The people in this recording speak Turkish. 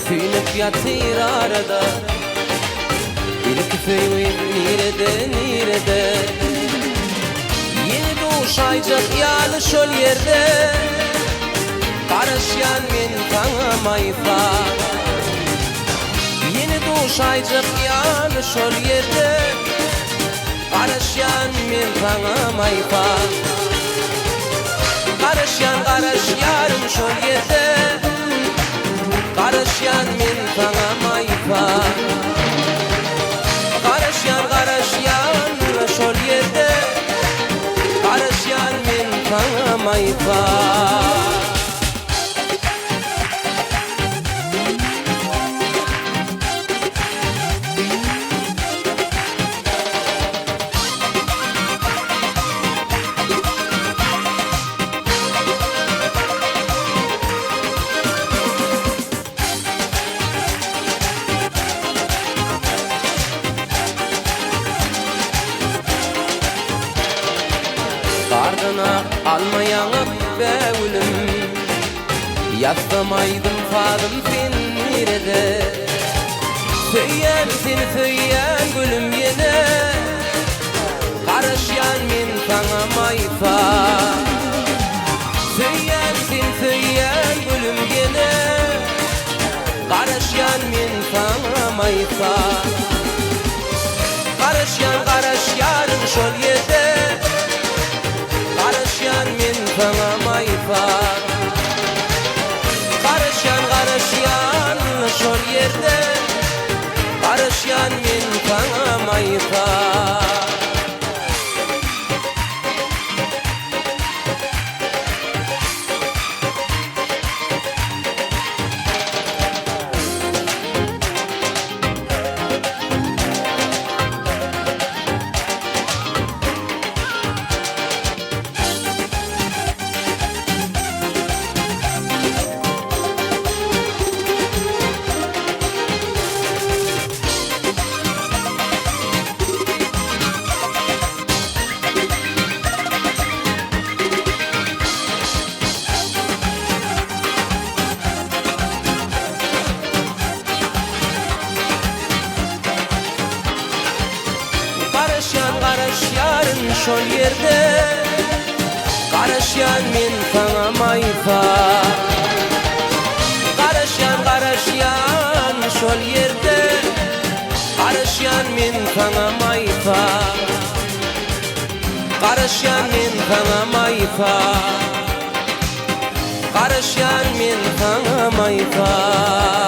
Süynüp yatır arada İlk föyün nirede Yeni doğuşaycak yalı şol yerde Karışyan men tanımayfa Yeni doğuşaycak yalı şol yerde Karışyan men tanımayfa Karışyan şol yerde Karışyan men tanımayfa Karışyan şol yerde Karışyan men tanımayfa Ardına almayanıp be ölüm Yaslamaydım fadım sen nerede Söyyen seni söyyen gülüm yine Karışyan men tanımayfa Söyyen seni söyyen gülüm yine Karışyan men tanımayfa Karışyan şol yerde Karışyan men tanımayfa Karışyan şol yerde Karışyan men tanımayfa Karışyan şol yerde Karışyan men tanımayfa Karışyan şol yerde Karışyan men tanımayfa Karışyan men tanımayfa Karışyan men tanımayfa